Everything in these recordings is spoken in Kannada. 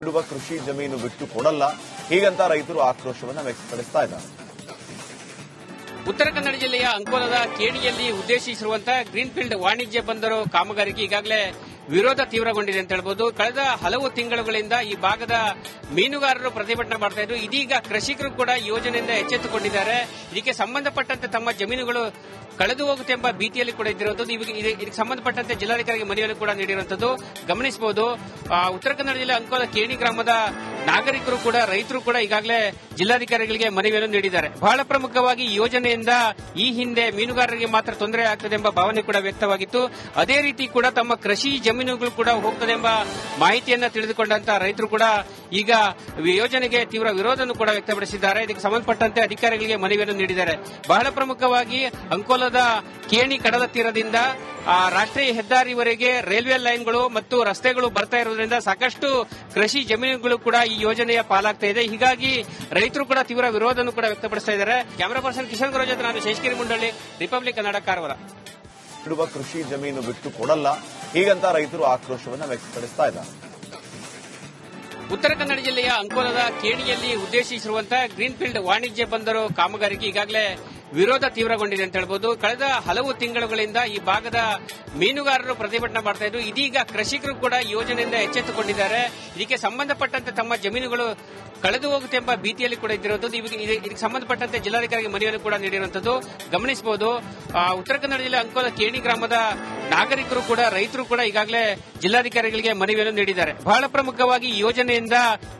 ಇಡುವ ಕೃಷಿ ಜಮೀನು ಬಿಟ್ಟು ಕೊಡಲ್ಲ ಹೀಗಂತ ರೈತರು ಆಕ್ರೋಶವನ್ನು ವ್ಯಕ್ತಪಡಿಸ್ತಾ ಇದ್ದಾರೆ. ಉತ್ತರ ಕನ್ನಡ ಜಿಲ್ಲೆಯ ಅಂಕೋಲದ ಕೇಣಿಯಲ್ಲಿ ಉದ್ದೇಶಿಸಿರುವಂತಹ ಗ್ರೀನ್ಫೀಲ್ಡ್ ವಾಣಿಜ್ಯ ಬಂದರು ಕಾಮಗಾರಿಗೆ ಈಗಾಗಲೇ ವಿರೋಧ ತೀವ್ರಗೊಂಡಿದೆ ಅಂತ ಹೇಳ್ಬೋದು. ಕಳೆದ ಹಲವು ತಿಂಗಳುಗಳಿಂದ ಈ ಭಾಗದ ಮೀನುಗಾರರು ಪ್ರತಿಭಟನೆ ಮಾಡ್ತಾ ಇದ್ರು. ಇದೀಗ ಕೃಷಿಕರು ಕೂಡ ಯೋಜನೆಯಿಂದ ಎಚ್ಚೆತ್ತುಕೊಂಡಿದ್ದಾರೆ. ಇದಕ್ಕೆ ಸಂಬಂಧಪಟ್ಟಂತೆ ತಮ್ಮ ಜಮೀನುಗಳು ಕಳೆದು ಹೋಗುತ್ತೆ ಎಂಬ ಭೀತಿಯಲ್ಲಿ ಕೂಡ ಇದ್ದಿರುವಂತದ್ದು. ಇದಕ್ಕೆ ಸಂಬಂಧಪಟ್ಟಂತೆ ಜಿಲ್ಲಾಧಿಕಾರಿಗೆ ಮನವಿಯನ್ನು ಕೂಡ ನೀಡಿರುವಂತದ್ದು ಗಮನಿಸಬಹುದು. ಉತ್ತರ ಕನ್ನಡ ಜಿಲ್ಲೆ ಅಂಕೋಲ ಕೇಣಿ ಗ್ರಾಮದ ನಾಗರಿಕರು ಕೂಡ ರೈತರು ಕೂಡ ಈಗಾಗಲೇ ಜಿಲ್ಲಾಧಿಕಾರಿಗಳಿಗೆ ಮನವಿಯನ್ನು ನೀಡಿದ್ದಾರೆ. ಬಹಳ ಪ್ರಮುಖವಾಗಿ ಈ ಯೋಜನೆಯಿಂದ ಈ ಹಿಂದೆ ಮೀನುಗಾರರಿಗೆ ಮಾತ್ರ ತೊಂದರೆ ಆಗ್ತದೆ ಎಂಬ ಭಾವನೆ ಕೂಡ ವ್ಯಕ್ತವಾಗಿತ್ತು. ಅದೇ ರೀತಿ ಕೂಡ ತಮ್ಮ ಕೃಷಿ ಜಮೀನುಗಳು ಕೂಡ ಹೋಗ್ತದೆ ಎಂಬ ಮಾಹಿತಿಯನ್ನ ತಿಳಿದುಕೊಂಡಂತಹ ರೈತರು ಕೂಡ ಈಗ ಯೋಜನೆಗೆ ತೀವ್ರ ವಿರೋಧವನ್ನು ಕೂಡ ವ್ಯಕ್ತಪಡಿಸಿದ್ದಾರೆ. ಇದಕ್ಕೆ ಸಂಬಂಧಪಟ್ಟಂತೆ ಅಧಿಕಾರಿಗಳಿಗೆ ಮನವಿಯನ್ನು ನೀಡಿದ್ದಾರೆ. ಬಹಳ ಪ್ರಮುಖವಾಗಿ ಅಂಕೋಲದ ಕೇಣಿ ಕಡಲ ತೀರದಿಂದ ರಾಷ್ಟ್ರೀಯ ಹೆದ್ದಾರಿವರೆಗೆ ರೈಲ್ವೆ ಲೈನ್ಗಳು ಮತ್ತು ರಸ್ತೆಗಳು ಬರ್ತಾ ಇರುವುದರಿಂದ ಸಾಕಷ್ಟು ಕೃಷಿ ಜಮೀನುಗಳು ಕೂಡ ಈ ಯೋಜನೆಯ ಪಾಲಾಗ್ತಾ ಇದೆ. ಹೀಗಾಗಿ ರೈತರು ಕೂಡ ತೀವ್ರ ವಿರೋಧವನ್ನು ಕೂಡ ವ್ಯಕ್ತಪಡಿಸ್ತಾ ಇದ್ದಾರೆ. ಕ್ಯಾಮರಾ ಪರ್ಸನ್ ಕಿಶನ್ ಗೌಡ ಜೊತೆ ನಾನು ಶೇಷಗಿರಿ ಮುಂಡಳ್ಳಿ, ರಿಪಬ್ಲಿಕ್ ಕನ್ನಡ, ಕಾರವಾರ. ಇಡುವ ಕೃಷಿ ಜಮೀನು ಬಿಟ್ಟು ಕೊಡಲ್ಲ ಹೀಗಂತ ರೈತರು ಆಕ್ರೋಶವನ್ನು ವ್ಯಕ್ತಪಡಿಸ್ತಾ ಇದ್ದಾರೆ. ಉತ್ತರ ಕನ್ನಡ ಜಿಲ್ಲೆಯ ಅಂಕೋಲದ ಕೇಣಿಯಲ್ಲಿ ಉದ್ದೇಶಿಸಿರುವಂತಹ ಗ್ರೀನ್ಫೀಲ್ಡ್ ವಾಣಿಜ್ಯ ಬಂದರು ಕಾಮಗಾರಿಗೆ ಈಗಾಗಲೇ ವಿರೋಧ ತೀವ್ರಗೊಂಡಿದೆ ಅಂತ ಹೇಳ್ಬೋದು. ಕಳೆದ ಹಲವು ತಿಂಗಳುಗಳಿಂದ ಈ ಭಾಗದ ಮೀನುಗಾರರು ಪ್ರತಿಭಟನೆ ಮಾಡ್ತಾ ಇದ್ರು. ಇದೀಗ ಕೃಷಿಕರು ಕೂಡ ಯೋಜನೆಯಿಂದ ಎಚ್ಚೆತ್ತುಕೊಂಡಿದ್ದಾರೆ. ಇದಕ್ಕೆ ಸಂಬಂಧಪಟ್ಟಂತೆ ತಮ್ಮ ಜಮೀನುಗಳು ಕಳೆದು ಹೋಗುತ್ತೆ ಎಂಬ ಭೀತಿಯಲ್ಲಿ ಕೂಡ ಇದ್ದಿರುವಂತದ್ದು. ಇದಕ್ಕೆ ಸಂಬಂಧಪಟ್ಟಂತೆ ಜಿಲ್ಲಾಧಿಕಾರಿಗೆ ಮನವಿಯನ್ನು ಕೂಡ ನೀಡಿರುವಂತದ್ದು ಗಮನಿಸಬಹುದು. ಉತ್ತರ ಕನ್ನಡ ಜಿಲ್ಲೆ ಅಂಕೋಲ ಕೇಣಿ ಗ್ರಾಮದ ನಾಗರಿಕರು ಕೂಡ ರೈತರು ಕೂಡ ಈಗಾಗಲೇ ಜಿಲ್ಲಾಧಿಕಾರಿಗಳಿಗೆ ಮನವಿಯನ್ನು ನೀಡಿದ್ದಾರೆ. ಬಹಳ ಪ್ರಮುಖವಾಗಿ ಈ ಯೋಜನೆಯಿಂದ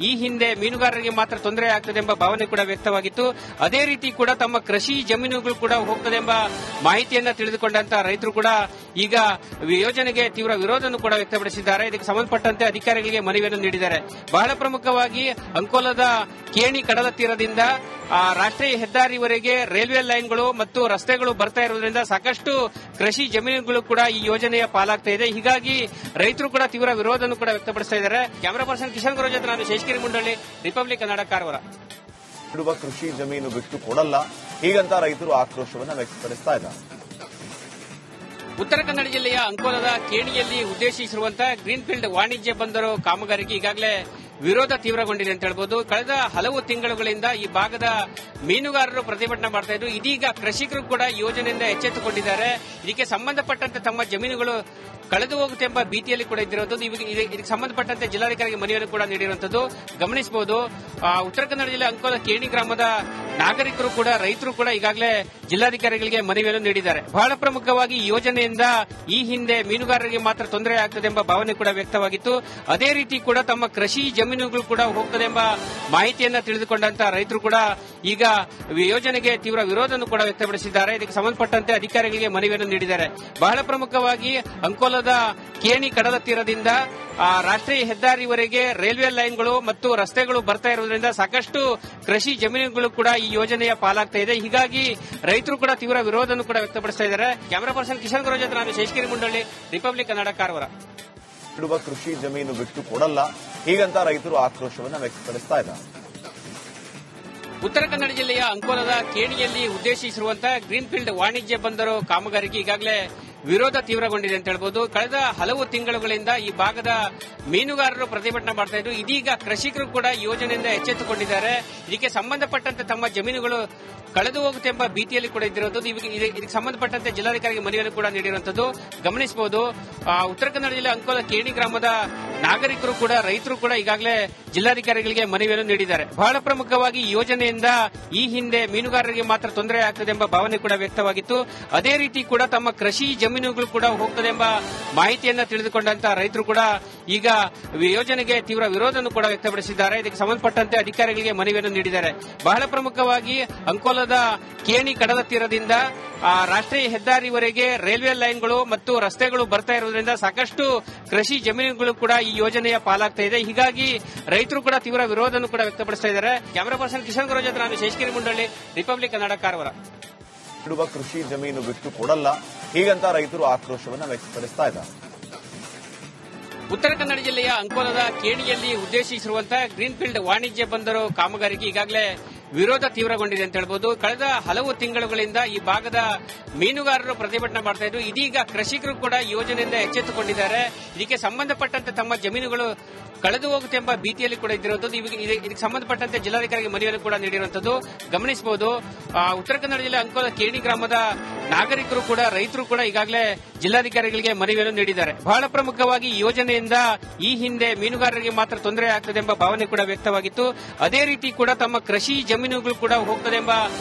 ಈ ಹಿಂದೆ ಮೀನುಗಾರರಿಗೆ ಮಾತ್ರ ತೊಂದರೆ ಆಗ್ತದೆ ಎಂಬ ಭಾವನೆ ಕೂಡ ವ್ಯಕ್ತವಾಗಿತ್ತು. ಅದೇ ರೀತಿ ಕೂಡ ತಮ್ಮ ಕೃಷಿ ಜಮೀನುಗಳು ಕೂಡ ಹೋಗ್ತದೆ ಎಂಬ ಮಾಹಿತಿಯನ್ನ ತಿಳಿದುಕೊಂಡಂತಹ ರೈತರು ಕೂಡ ಈಗ ಯೋಜನೆಗೆ ತೀವ್ರ ವಿರೋಧವನ್ನು ಕೂಡ ವ್ಯಕ್ತಪಡಿಸಿದ್ದಾರೆ. ಇದಕ್ಕೆ ಸಂಬಂಧಪಟ್ಟಂತೆ ಅಧಿಕಾರಿಗಳಿಗೆ ಮನವಿಯನ್ನು ನೀಡಿದ್ದಾರೆ. ಬಹಳ ಪ್ರಮುಖವಾಗಿ ಅಂಕೋಲದ ಕೇಣಿ ಕಡಲ ತೀರದಿಂದ ರಾಷ್ಟ್ರೀಯ ಹೆದ್ದಾರಿವರೆಗೆ ರೈಲ್ವೆ ಲೈನ್ಗಳು ಮತ್ತು ರಸ್ತೆಗಳು ಬರ್ತಾ ಇರುವುದರಿಂದ ಸಾಕಷ್ಟು ಕೃಷಿ ಜಮೀನುಗಳು ಕೂಡ ಈ ಯೋಜನೆಯ ಪಾಲಾಗ್ತಾ ಇದೆ. ಹೀಗಾಗಿ ರೈತರು ಕೂಡ ತೀವ್ರ ವಿರೋಧವನ್ನು ಕೂಡ ವ್ಯಕ್ತಪಡಿಸ್ತಾ ಇದ್ದಾರೆ. ಕ್ಯಾಮರಾ ಪರ್ಸನ್ ಕಿಶನ್ ಗೌಡ ಜೊತೆ ನಾನು ಶೇಷಗಿರಿ ಮುಂಡಳ್ಳಿ, ರಿಪಬ್ಲಿಕ್ ಕನ್ನಡ, ಕಾರವಾರ. ಇಡುವ ಕೃಷಿ ಜಮೀನು ಬಿಟ್ಟು ಕೊಡಲ್ಲ ಹೀಗಂತ ರೈತರು ಆಕ್ರೋಶವನ್ನು ವ್ಯಕ್ತಪಡಿಸ್ತಾ ಇದ್ದಾರೆ. ಉತ್ತರ ಕನ್ನಡ ಜಿಲ್ಲೆಯ ಅಂಕೋಲದ ಕೇಣಿಯಲ್ಲಿ ಉದ್ದೇಶಿಸಿರುವಂತಹ ಗ್ರೀನ್ಫೀಲ್ಡ್ ವಾಣಿಜ್ಯ ಬಂದರು ಕಾಮಗಾರಿಗೆ ಈಗಾಗಲೇ ವಿರೋಧ ತೀವ್ರಗೊಂಡಿದೆ ಅಂತ ಹೇಳ್ಬೋದು. ಕಳೆದ ಹಲವು ತಿಂಗಳುಗಳಿಂದ ಈ ಭಾಗದ ಮೀನುಗಾರರು ಪ್ರತಿಭಟನೆ ಮಾಡ್ತಾ ಇದ್ರು. ಇದೀಗ ಕೃಷಿಕರು ಕೂಡ ಯೋಜನೆಯಿಂದ ಎಚ್ಚೆತ್ತುಕೊಂಡಿದ್ದಾರೆ. ಇದಕ್ಕೆ ಸಂಬಂಧಪಟ್ಟಂತೆ ತಮ್ಮ ಜಮೀನುಗಳು ಕಳೆದು ಹೋಗುತ್ತೆ ಎಂಬ ಭೀತಿಯಲ್ಲಿ ಕೂಡ ಇದ್ದಿರುವಂತದ್ದು. ಇದಕ್ಕೆ ಸಂಬಂಧಪಟ್ಟಂತೆ ಜಿಲ್ಲಾಧಿಕಾರಿಗೆ ಮನವಿಯನ್ನು ಕೂಡ ನೀಡಿರುವಂತದ್ದು ಗಮನಿಸಬಹುದು. ಉತ್ತರ ಕನ್ನಡ ಜಿಲ್ಲೆ ಅಂಕೋಲ ಕೇಣಿ ಗ್ರಾಮದ ನಾಗರಿಕರು ಕೂಡ ರೈತರು ಕೂಡ ಈಗಾಗಲೇ ಜಿಲ್ಲಾಧಿಕಾರಿಗಳಿಗೆ ಮನವಿಯನ್ನು ನೀಡಿದ್ದಾರೆ. ಬಹಳ ಪ್ರಮುಖವಾಗಿ ಈ ಯೋಜನೆಯಿಂದ ಈ ಹಿಂದೆ ಮೀನುಗಾರರಿಗೆ ಮಾತ್ರ ತೊಂದರೆ ಆಗ್ತದೆ ಎಂಬ ಭಾವನೆ ಕೂಡ ವ್ಯಕ್ತವಾಗಿತ್ತು. ಅದೇ ರೀತಿ ಕೂಡ ತಮ್ಮ ಕೃಷಿ ಜಮೀನುಗಳು ಕೂಡ ಹೋಗ್ತದೆ ಎಂಬ ಮಾಹಿತಿಯನ್ನ ತಿಳಿದುಕೊಂಡಂತಹ ರೈತರು ಕೂಡ ಈಗ ಯೋಜನೆಗೆ ತೀವ್ರ ವಿರೋಧವನ್ನು ಕೂಡ ವ್ಯಕ್ತಪಡಿಸಿದ್ದಾರೆ. ಇದಕ್ಕೆ ಸಂಬಂಧಪಟ್ಟಂತೆ ಅಧಿಕಾರಿಗಳಿಗೆ ಮನವಿಯನ್ನು ನೀಡಿದ್ದಾರೆ. ಬಹಳ ಪ್ರಮುಖವಾಗಿ ಅಂಕೋಲದ ಕೇಣಿ ಕಡಲ ತೀರದಿಂದ ರಾಷ್ಟ್ರೀಯ ಹೆದ್ದಾರಿವರೆಗೆ ರೈಲ್ವೆ ಲೈನ್ಗಳು ಮತ್ತು ರಸ್ತೆಗಳು ಬರ್ತಾ ಇರುವುದರಿಂದ ಸಾಕಷ್ಟು ಕೃಷಿ ಜಮೀನುಗಳು ಕೂಡ ಈ ಯೋಜನೆಯ ಪಾಲಾಗ್ತಾ ಇದೆ. ಹೀಗಾಗಿ ರೈತರು ಕೂಡ ತೀವ್ರ ವಿರೋಧವನ್ನು ಕೂಡ ವ್ಯಕ್ತಪಡಿಸ್ತಾ ಇದ್ದಾರೆ. ಕ್ಯಾಮರಾ ಪರ್ಸನ್ ಕಿಶನ್ ಗೌಡ ಜೊತೆ ನಾನು ಶೇಷಗಿರಿ ಮುಂಡಳ್ಳಿ, ರಿಪಬ್ಲಿಕ್ ಕನ್ನಡ, ಕಾರವಾರ. ಇಡುವ ಕೃಷಿ ಜಮೀನು ಬಿಟ್ಟು ಕೊಡಲ್ಲ ಹೀಗಂತ ರೈತರು ಆಕ್ರೋಶವನ್ನು ವ್ಯಕ್ತಪಡಿಸ್ತಾ ಇದ್ದಾರೆ. ಉತ್ತರ ಕನ್ನಡ ಜಿಲ್ಲೆಯ ಅಂಕೋಲದ ಕೇಣಿಯಲ್ಲಿ ಉದ್ದೇಶಿಸಿರುವಂತಹ ಗ್ರೀನ್ಫೀಲ್ಡ್ ವಾಣಿಜ್ಯ ಬಂದರು ಕಾಮಗಾರಿಗೆ ಈಗಾಗಲೇ ವಿರೋಧ ತೀವ್ರಗೊಂಡಿದೆ ಅಂತ ಹೇಳ್ಬೋದು. ಕಳೆದ ಹಲವು ತಿಂಗಳುಗಳಿಂದ ಈ ಭಾಗದ ಮೀನುಗಾರರು ಪ್ರತಿಭಟನೆ ಮಾಡ್ತಾ ಇದ್ರು. ಇದೀಗ ಕೃಷಿಕರು ಕೂಡ ಯೋಜನೆಯಿಂದ ಎಚ್ಚೆತ್ತುಕೊಂಡಿದ್ದಾರೆ. ಇದಕ್ಕೆ ಸಂಬಂಧಪಟ್ಟಂತೆ ತಮ್ಮ ಜಮೀನುಗಳು ಕಳೆದು ಹೋಗುತ್ತೆ ಎಂಬ ಭೀತಿಯಲ್ಲಿ ಕೂಡ ಇದ್ದಿರುವಂತದ್ದು. ಇದಕ್ಕೆ ಸಂಬಂಧಪಟ್ಟಂತೆ ಜಿಲ್ಲಾಧಿಕಾರಿಗೆ ಮನವಿಯನ್ನು ಕೂಡ ನೀಡಿರುವಂತದ್ದು ಗಮನಿಸಬಹುದು. ಉತ್ತರ ಕನ್ನಡ ಜಿಲ್ಲೆ ಅಂಕೋಲ ಕೇಣಿ ಗ್ರಾಮದ ನಾಗರಿಕರು ಕೂಡ ರೈತರು ಕೂಡ ಈಗಾಗಲೇ ಜಿಲ್ಲಾಧಿಕಾರಿಗಳಿಗೆ ಮನವಿಯನ್ನು ನೀಡಿದ್ದಾರೆ. ಬಹಳ ಪ್ರಮುಖವಾಗಿ ಈ ಯೋಜನೆಯಿಂದ ಈ ಹಿಂದೆ ಮೀನುಗಾರರಿಗೆ ಮಾತ್ರ ತೊಂದರೆ ಆಗ್ತದೆ ಎಂಬ ಭಾವನೆ ಕೂಡ ವ್ಯಕ್ತವಾಗಿತ್ತು. ಅದೇ ರೀತಿ ಕೂಡ ತಮ್ಮ ಕೃಷಿ ಜಮೀನುಗಳು ಕೂಡ ಹೋಗ್ತದೆ ಎಂಬ ಮಾಹಿತಿಯನ್ನ ತಿಳಿದುಕೊಂಡಂತಹ ರೈತರು ಕೂಡ ಈಗ ಯೋಜನೆಗೆ ತೀವ್ರ ವಿರೋಧವನ್ನು ಕೂಡ ವ್ಯಕ್ತಪಡಿಸಿದ್ದಾರೆ. ಇದಕ್ಕೆ ಸಂಬಂಧಪಟ್ಟಂತೆ ಅಧಿಕಾರಿಗಳಿಗೆ ಮನವಿಯನ್ನು ನೀಡಿದ್ದಾರೆ. ಬಹಳ ಪ್ರಮುಖವಾಗಿ ಅಂಕೋಲದ ಕೇಣಿ ಕಡಲ ತೀರದಿಂದ ರಾಷ್ಟ್ರೀಯ ಹೆದ್ದಾರಿವರೆಗೆ ರೈಲ್ವೆ ಲೈನ್ಗಳು ಮತ್ತು ರಸ್ತೆಗಳು ಬರ್ತಾ ಇರುವುದರಿಂದ ಸಾಕಷ್ಟು ಕೃಷಿ ಜಮೀನುಗಳು ಕೂಡ ಈ ಯೋಜನೆಯ ಪಾಲಾಗ್ತಾ ಇದೆ. ಹೀಗಾಗಿ ರೈತರು ಕೂಡ ತೀವ್ರ ವಿರೋಧವನ್ನು ಕೂಡ ವ್ಯಕ್ತಪಡಿಸ್ತಾ ಇದ್ದಾರೆ. ಕ್ಯಾಮರಾ ಪರ್ಸನ್ ಕಿಶನ್ ಗೌಡ ಜೊತೆ ನಾನು ಶೇಷಗಿರಿ ಮುಂಡಳ್ಳಿ, ರಿಪಬ್ಲಿಕ್ ಕನ್ನಡ, ಕಾರವಾರ. ಇಡುವ ಕೃಷಿ ಜಮೀನು ಬಿಟ್ಟು ಕೊಡಲ್ಲ ಹೀಗಂತ ರೈತರು ಆಕ್ರೋಶವನ್ನು ವ್ಯಕ್ತಪಡಿಸ್ತಾ ಇದ್ದಾರೆ. ಉತ್ತರ ಕನ್ನಡ ಜಿಲ್ಲೆಯ ಅಂಕೋಲದ ಕೇಣಿಯಲ್ಲಿ ಉದ್ದೇಶಿಸಿರುವಂತಹ ಗ್ರೀನ್ಫೀಲ್ಡ್ ವಾಣಿಜ್ಯ ಬಂದರು ಕಾಮಗಾರಿಗೆ ಈಗಾಗಲೇ ವಿರೋಧ ತೀವ್ರಗೊಂಡಿದೆ ಅಂತ ಹೇಳ್ಬೋದು. ಕಳೆದ ಹಲವು ತಿಂಗಳುಗಳಿಂದ ಈ ಭಾಗದ ಮೀನುಗಾರರು ಪ್ರತಿಭಟನೆ ಮಾಡ್ತಾ ಇದ್ರು. ಇದೀಗ ಕೃಷಿಕರು ಕೂಡ ಈ ಯೋಜನೆಯಿಂದ ಎಚ್ಚೆತ್ತುಕೊಂಡಿದ್ದಾರೆ. ಇದಕ್ಕೆ ಸಂಬಂಧಪಟ್ಟಂತೆ ತಮ್ಮ ಜಮೀನುಗಳು ಕಳೆದು ಹೋಗುತ್ತೆ ಎಂಬ ಭೀತಿಯಲ್ಲಿ ಕೂಡ ಇದ್ದಿರುವಂತದ್ದು. ಇದಕ್ಕೆ ಸಂಬಂಧಪಟ್ಟಂತೆ ಜಿಲ್ಲಾಧಿಕಾರಿಗೆ ಮನವಿಯನ್ನು ಕೂಡ ನೀಡಿರುವಂತದ್ದು ಗಮನಿಸಬಹುದು. ಉತ್ತರ ಕನ್ನಡ ಜಿಲ್ಲೆ ಅಂಕೋಲ ಕೇಣಿ ಗ್ರಾಮದ ನಾಗರಿಕರು ಕೂಡ ರೈತರು ಕೂಡ ಈಗಾಗಲೇ ಜಿಲ್ಲಾಧಿಕಾರಿಗಳಿಗೆ ಮನವಿಯನ್ನು ನೀಡಿದ್ದಾರೆ. ಬಹಳ ಪ್ರಮುಖವಾಗಿ ಈ ಯೋಜನೆಯಿಂದ ಈ ಹಿಂದೆ ಮೀನುಗಾರರಿಗೆ ಮಾತ್ರ ತೊಂದರೆ ಆಗ್ತದೆ ಎಂಬ ಭಾವನೆ ಕೂಡ ವ್ಯಕ್ತವಾಗಿತ್ತು. ಅದೇ ರೀತಿ ಕೂಡ ತಮ್ಮ ಕೃಷಿ ಜಮೀನುಗಳು ಕೂಡ ಹೋಗ್ತದೆ ಎಂಬ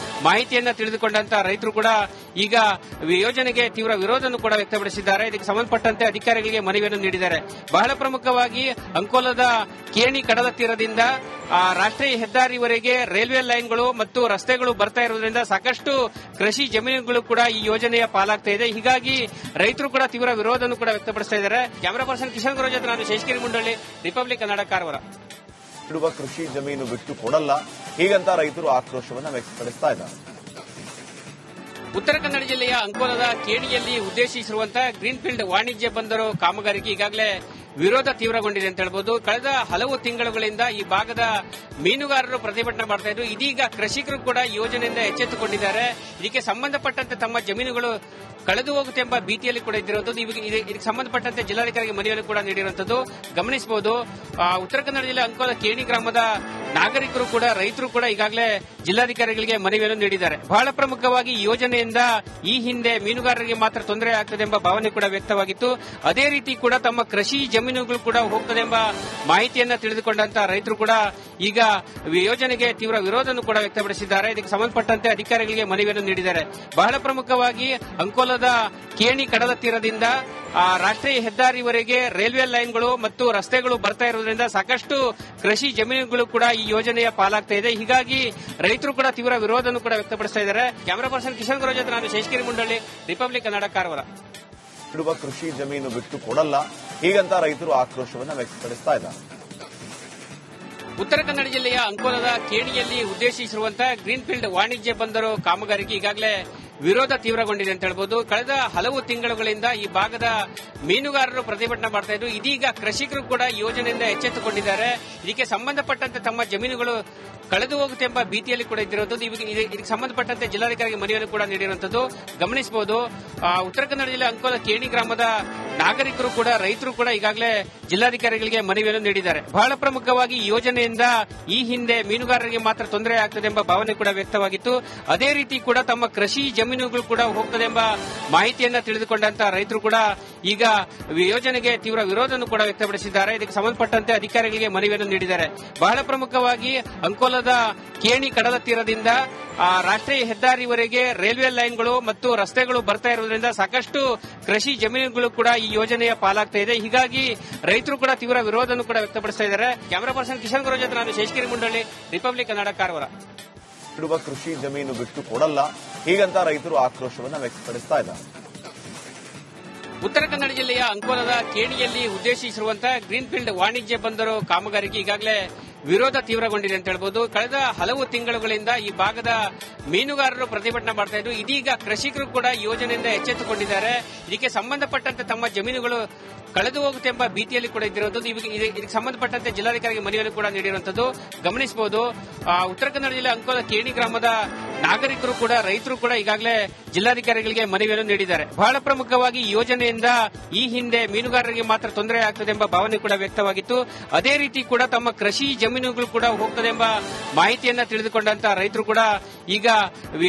ಮಾಹಿತಿಯನ್ನ ತಿಳಿದುಕೊಂಡಂತ ರೈತರು ಕೂಡ ಈಗ ಯೋಜನೆಗೆ ತೀವ್ರ ವಿರೋಧವನ್ನು ಕೂಡ ವ್ಯಕ್ತಪಡಿಸಿದ್ದಾರೆ. ಇದಕ್ಕೆ ಸಂಬಂಧಪಟ್ಟಂತೆ ಅಧಿಕಾರಿಗಳಿಗೆ ಮನವಿಯನ್ನು ನೀಡಿದ್ದಾರೆ. ಬಹಳ ಪ್ರಮುಖವಾಗಿ ಅಂಕೋಲದ ಕೇಣಿ ಕಡಲ ತೀರದಿಂದ ರಾಷ್ಟ್ರೀಯ ಹೆದ್ದಾರಿವರೆಗೆ ರೈಲ್ವೆ ಲೈನ್ಗಳು ಮತ್ತು ರಸ್ತೆಗಳು ಬರ್ತಾ ಇರುವುದರಿಂದ ಸಾಕಷ್ಟು ಕೃಷಿ ಜಮೀನುಗಳು ಕೂಡ ಈ ಯೋಜನೆಯ ಪಾಲಾಗ್ತಾ ಇದೆ. ಹೀಗಾಗಿ ರೈತರು ಕೂಡ ತೀವ್ರ ವಿರೋಧವನ್ನು ಕೂಡ ವ್ಯಕ್ತಪಡಿಸ್ತಾ ಇದ್ದಾರೆ. ಕ್ಯಾಮರಾ ಪರ್ಸನ್ ಕಿಶನ್ ಗುರು ಜೊತೆ ನಾನು ಶೇಷಗಿರಿ ಮುಂಡಳ್ಳಿ, ರಿಪಬ್ಲಿಕ್ ಕನ್ನಡ, ಕಾರವಾರ. ಇಡುವ ಕೃಷಿ ಜಮೀನು ಬಿಟ್ಟು ಕೊಡಲ್ಲ, ಹೀಗಂತ ರೈತರು ಆಕ್ರೋಶವನ್ನು ವ್ಯಕ್ತಪಡಿಸ್ತಾ ಇದ್ದಾರೆ. ಉತ್ತರ ಕನ್ನಡ ಜಿಲ್ಲೆಯ ಅಂಕೋಲದ ಕೇಣಿಯಲ್ಲಿ ಉದ್ದೇಶಿಸಿರುವಂತಹ ಗ್ರೀನ್ ಫೀಲ್ಡ್ ವಾಣಿಜ್ಯ ಬಂದರು ಕಾಮಗಾರಿಗೆ ಈಗಾಗಲೇ ವಿರೋಧ ತೀವ್ರಗೊಂಡಿದೆ ಅಂತ ಹೇಳ್ಬೋದು. ಕಳೆದ ಹಲವು ತಿಂಗಳುಗಳಿಂದ ಈ ಭಾಗದ ಮೀನುಗಾರರು ಪ್ರತಿಭಟನೆ ಮಾಡ್ತಾ ಇದ್ರು. ಇದೀಗ ಕೃಷಿಕರು ಕೂಡ ಈ ಯೋಜನೆಯಿಂದ ಎಚ್ಚೆತ್ತುಕೊಂಡಿದ್ದಾರೆ. ಇದಕ್ಕೆ ಸಂಬಂಧಪಟ್ಟಂತೆ ತಮ್ಮ ಜಮೀನುಗಳು ಕಳೆದು ಹೋಗುತ್ತೆ ಎಂಬ ಭೀತಿಯಲ್ಲಿ ಕೂಡ ಇದ್ದಿರುವಂತದ್ದು. ಇದಕ್ಕೆ ಸಂಬಂಧಪಟ್ಟಂತೆ ಜಿಲ್ಲಾಧಿಕಾರಿಗೆ ಮನವಿಯನ್ನು ಕೂಡ ನೀಡಿರುವಂತದ್ದು ಗಮನಿಸಬಹುದು. ಉತ್ತರ ಕನ್ನಡ ಜಿಲ್ಲೆ ಅಂಕೋಲ ಕೇಣಿ ಗ್ರಾಮದ ನಾಗರಿಕರು ಕೂಡ ರೈತರು ಕೂಡ ಈಗಾಗಲೇ ಜಿಲ್ಲಾಧಿಕಾರಿಗಳಿಗೆ ಮನವಿಯನ್ನು ನೀಡಿದ್ದಾರೆ. ಬಹಳ ಪ್ರಮುಖವಾಗಿ ಈ ಯೋಜನೆಯಿಂದ ಈ ಹಿಂದೆ ಮೀನುಗಾರರಿಗೆ ಮಾತ್ರ ತೊಂದರೆ ಆಗ್ತದೆ ಎಂಬ ಭಾವನೆ ಕೂಡ ವ್ಯಕ್ತವಾಗಿತ್ತು. ಅದೇ ರೀತಿ ಕೂಡ ತಮ್ಮ ಕೃಷಿ ಜಮೀನುಗಳು ಕೂಡ ಹೋಗ್ತದೆ ಎಂಬ ಮಾಹಿತಿಯನ್ನ ತಿಳಿದುಕೊಂಡಂತ ರೈತರು ಕೂಡ ಈಗ ಯೋಜನೆಗೆ ತೀವ್ರ ವಿರೋಧವನ್ನು ಕೂಡ ವ್ಯಕ್ತಪಡಿಸಿದ್ದಾರೆ. ಇದಕ್ಕೆ ಸಂಬಂಧಪಟ್ಟಂತೆ ಅಧಿಕಾರಿಗಳಿಗೆ ಮನವಿಯನ್ನು ನೀಡಿದ್ದಾರೆ. ಬಹಳ ಪ್ರಮುಖವಾಗಿ ಅಂಕೋಲದ ಕೇಣಿ ಕಡಲ ತೀರದಿಂದ ರಾಷ್ಟ್ರೀಯ ಹೆದ್ದಾರಿವರೆಗೆ ರೈಲ್ವೆ ಲೈನ್ಗಳು ಮತ್ತು ರಸ್ತೆಗಳು ಬರ್ತಾ ಇರುವುದರಿಂದ ಸಾಕಷ್ಟು ಕೃಷಿ ಜಮೀನುಗಳು ಕೂಡ ಈ ಯೋಜನೆಯ ಪಾಲಾಗ್ತಾ ಇದೆ. ಹೀಗಾಗಿ ರೈತರು ಕೂಡ ತೀವ್ರ ವಿರೋಧವನ್ನು ಕೂಡ ವ್ಯಕ್ತಪಡಿಸ್ತಾ ಇದ್ದಾರೆ. ಕ್ಯಾಮರಾ ಪರ್ಸನ್ ಕಿಶನ್ ಗುರು ಜೊತೆ ನಾನು ಶೇಷಗಿರಿ ಮುಂಡಳ್ಳಿ, ರಿಪಬ್ಲಿಕ್ ಕನ್ನಡ, ಕಾರವಾರ. ಇಡುವ ಕೃಷಿ ಜಮೀನು ಬಿಟ್ಟು ಕೊಡಲ್ಲ, ಹೀಗಂತ ರೈತರು ಆಕ್ರೋಶವನ್ನು ವ್ಯಕ್ತಪಡಿಸ್ತಾ ಇದ್ದಾರೆ. ಉತ್ತರ ಕನ್ನಡ ಜಿಲ್ಲೆಯ ಅಂಕೋಲದ ಕೇಣಿಯಲ್ಲಿ ಉದ್ದೇಶಿಸಿರುವಂತಹ ಗ್ರೀನ್ ಫೀಲ್ಡ್ ವಾಣಿಜ್ಯ ಬಂದರು ಕಾಮಗಾರಿಗೆ ಈಗಾಗಲೇ ವಿರೋಧ ತೀವ್ರಗೊಂಡಿದೆ ಅಂತ ಹೇಳ್ಬೋದು. ಕಳೆದ ಹಲವು ತಿಂಗಳುಗಳಿಂದ ಈ ಭಾಗದ ಮೀನುಗಾರರು ಪ್ರತಿಭಟನೆ ಮಾಡ್ತಾ ಇದ್ರು. ಇದೀಗ ಕೃಷಿಕರು ಕೂಡ ಈ ಯೋಜನೆಯಿಂದ ಎಚ್ಚೆತ್ತುಕೊಂಡಿದ್ದಾರೆ. ಇದಕ್ಕೆ ಸಂಬಂಧಪಟ್ಟಂತೆ ತಮ್ಮ ಜಮೀನುಗಳು ಕಳೆದು ಹೋಗುತ್ತೆ ಎಂಬ ಭೀತಿಯಲ್ಲಿ ಕೂಡ ಇದ್ದಿರುವಂತದ್ದು. ಇದಕ್ಕೆ ಸಂಬಂಧಪಟ್ಟಂತೆ ಜಿಲ್ಲಾಧಿಕಾರಿಗೆ ಮನವಿಯನ್ನು ಕೂಡ ನೀಡಿರುವಂತದ್ದು ಗಮನಿಸಬಹುದು. ಉತ್ತರ ಕನ್ನಡ ಜಿಲ್ಲೆ ಅಂಕೋಲ ಕೇಣಿ ಗ್ರಾಮದ ನಾಗರಿಕರು ಕೂಡ ರೈತರು ಕೂಡ ಈಗಾಗಲೇ ಜಿಲ್ಲಾಧಿಕಾರಿಗಳಿಗೆ ಮನವಿಯನ್ನು ನೀಡಿದ್ದಾರೆ. ಬಹಳ ಪ್ರಮುಖವಾಗಿ ಈ ಯೋಜನೆಯಿಂದ ಈ ಹಿಂದೆ ಮೀನುಗಾರರಿಗೆ ಮಾತ್ರ ತೊಂದರೆ ಆಗ್ತದೆ ಎಂಬ ಭಾವನೆ ಕೂಡ ವ್ಯಕ್ತವಾಗಿತ್ತು. ಅದೇ ರೀತಿ ಕೂಡ ತಮ್ಮ ಕೃಷಿ ಜಮೀನುಗಳು ಕೂಡ ಹೋಗ್ತದೆ ಎಂಬ ಮಾಹಿತಿಯನ್ನ ತಿಳಿದುಕೊಂಡಂತ ರೈತರು ಕೂಡ ಈಗ ಯೋಜನೆಗೆ ತೀವ್ರ ವಿರೋಧವನ್ನು ಕೂಡ ವ್ಯಕ್ತಪಡಿಸಿದ್ದಾರೆ. ಇದಕ್ಕೆ ಸಂಬಂಧಪಟ್ಟಂತೆ ಅಧಿಕಾರಿಗಳಿಗೆ ಮನವಿಯನ್ನು ನೀಡಿದ್ದಾರೆ. ಬಹಳ ಪ್ರಮುಖವಾಗಿ ಅಂಕೋಲದ ಕೇಣಿ ಕಡಲ ತೀರದಿಂದ ರಾಷ್ಟ್ರೀಯ ಹೆದ್ದಾರಿವರೆಗೆ ರೈಲ್ವೆ ಲೈನ್ಗಳು ಮತ್ತು ರಸ್ತೆಗಳು ಬರ್ತಾ ಇರುವುದರಿಂದ ಸಾಕಷ್ಟು ಕೃಷಿ ಜಮೀನುಗಳು ಕೂಡ ಈ ಯೋಜನೆಯ ಪಾಲಾಗ್ತಾ ಇದೆ. ಹೀಗಾಗಿ ರೈತರು ಕೂಡ ತೀವ್ರ ವಿರೋಧವನ್ನು ಕೂಡ ವ್ಯಕ್ತಪಡಿಸ್ತಾ ಇದ್ದಾರೆ. ಕ್ಯಾಮರಾ ಪರ್ಸನ್ ಕಿಶನ್ ಗುರು ಜೊತೆ ನಾನು ಶೇಷಗಿರಿ ಮುಂಡಳ್ಳಿ, ರಿಪಬ್ಲಿಕ್ ಕನ್ನಡ, ಕಾರವಾರ. ಇಡುವ ಕೃಷಿ ಜಮೀನು ಬಿಟ್ಟು ಕೊಡಲ್ಲ, ಹೀಗಂತ ರೈತರು ಆಕ್ರೋಶವನ್ನು ವ್ಯಕ್ತಪಡಿಸ್ತಾ ಇದ್ದಾರೆ. ಉತ್ತರ ಕನ್ನಡ ಜಿಲ್ಲೆಯ ಅಂಕೋಲದ ಕೇಣಿಯಲ್ಲಿ ಉದ್ದೇಶಿಸಿರುವಂತಹ ಗ್ರೀನ್ ಫೀಲ್ಡ್ ವಾಣಿಜ್ಯ ಬಂದರು ಕಾಮಗಾರಿಗೆ ಈಗಾಗಲೇ ವಿರೋಧ ತೀವ್ರಗೊಂಡಿದೆ ಅಂತ ಹೇಳ್ಬೋದು. ಕಳೆದ ಹಲವು ತಿಂಗಳುಗಳಿಂದ ಈ ಭಾಗದ ಮೀನುಗಾರರು ಪ್ರತಿಭಟನೆ ಮಾಡ್ತಾ ಇದ್ರು. ಇದೀಗ ಕೃಷಿಕರು ಕೂಡ ಈ ಯೋಜನೆಯಿಂದ ಎಚ್ಚೆತ್ತುಕೊಂಡಿದ್ದಾರೆ. ಇದಕ್ಕೆ ಸಂಬಂಧಪಟ್ಟಂತೆ ತಮ್ಮ ಜಮೀನುಗಳು ಕಳೆದು ಹೋಗುತ್ತೆ ಎಂಬ ಭೀತಿಯಲ್ಲಿ ಕೂಡ ಇದ್ದಿರುವಂತದ್ದು. ಇದಕ್ಕೆ ಸಂಬಂಧಪಟ್ಟಂತೆ ಜಿಲ್ಲಾಧಿಕಾರಿಗೆ ಮನವಿಯನ್ನು ಕೂಡ ನೀಡಿರುವಂತದ್ದು ಗಮನಿಸಬಹುದು. ಉತ್ತರ ಕನ್ನಡ ಜಿಲ್ಲೆ ಅಂಕೋಲ ಕೇಣಿ ಗ್ರಾಮದ ನಾಗರಿಕರು ಕೂಡ ರೈತರು ಕೂಡ ಈಗಾಗಲೇ ಜಿಲ್ಲಾಧಿಕಾರಿಗಳಿಗೆ ಮನವಿಯನ್ನು ನೀಡಿದ್ದಾರೆ. ಬಹಳ ಪ್ರಮುಖವಾಗಿ ಈ ಯೋಜನೆಯಿಂದ ಈ ಹಿಂದೆ ಮೀನುಗಾರರಿಗೆ ಮಾತ್ರ ತೊಂದರೆ ಆಗ್ತದೆ ಎಂಬ ಭಾವನೆ ಕೂಡ ವ್ಯಕ್ತವಾಗಿತ್ತು. ಅದೇ ರೀತಿ ಕೂಡ ತಮ್ಮ ಕೃಷಿ ಜಮೀನುಗಳು ಕೂಡ ಹೋಗ್ತದೆ ಎಂಬ ಮಾಹಿತಿಯನ್ನ ತಿಳಿದುಕೊಂಡಂತ ರೈತರು ಕೂಡ ಈಗ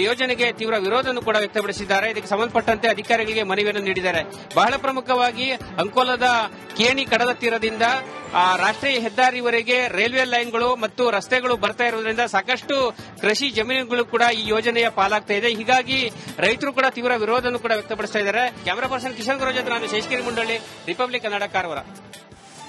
ಯೋಜನೆಗೆ ತೀವ್ರ ವಿರೋಧವನ್ನು ಕೂಡ ವ್ಯಕ್ತಪಡಿಸಿದ್ದಾರೆ. ಇದಕ್ಕೆ ಸಂಬಂಧಪಟ್ಟಂತೆ ಅಧಿಕಾರಿಗಳಿಗೆ ಮನವಿಯನ್ನು ನೀಡಿದ್ದಾರೆ. ಬಹಳ ಪ್ರಮುಖವಾಗಿ ಅಂಕೋಲದ ಕೇಣಿ ಕಡಲ ತೀರದಿಂದ ರಾಷ್ಟ್ರೀಯ ಹೆದ್ದಾರಿವರೆಗೆ ರೈಲ್ವೆ ಲೈನ್ಗಳು ಮತ್ತು ರಸ್ತೆಗಳು ಬರ್ತಾ ಇರುವುದರಿಂದ ಸಾಕಷ್ಟು ಕೃಷಿ ಜಮೀನುಗಳು ಕೂಡ ಈ ಯೋಜನೆಯ ಪಾಲಾಗ್ತಾ ಇದೆ. ಹೀಗಾಗಿ ರೈತರು ಕೂಡ ತೀವ್ರ ವಿರೋಧವನ್ನು ಕೂಡ ವ್ಯಕ್ತಪಡಿಸ್ತಾ ಇದ್ದಾರೆ. ಕ್ಯಾಮರಾ ಪರ್ಸನ್ ಕಿಶನ್ ಗುರು ಜೊತೆ ನಾನು ಶೇಷಗಿರಿ ಮುಂಡಳ್ಳಿ, ರಿಪಬ್ಲಿಕ್ ಕನ್ನಡ, ಕಾರವಾರ.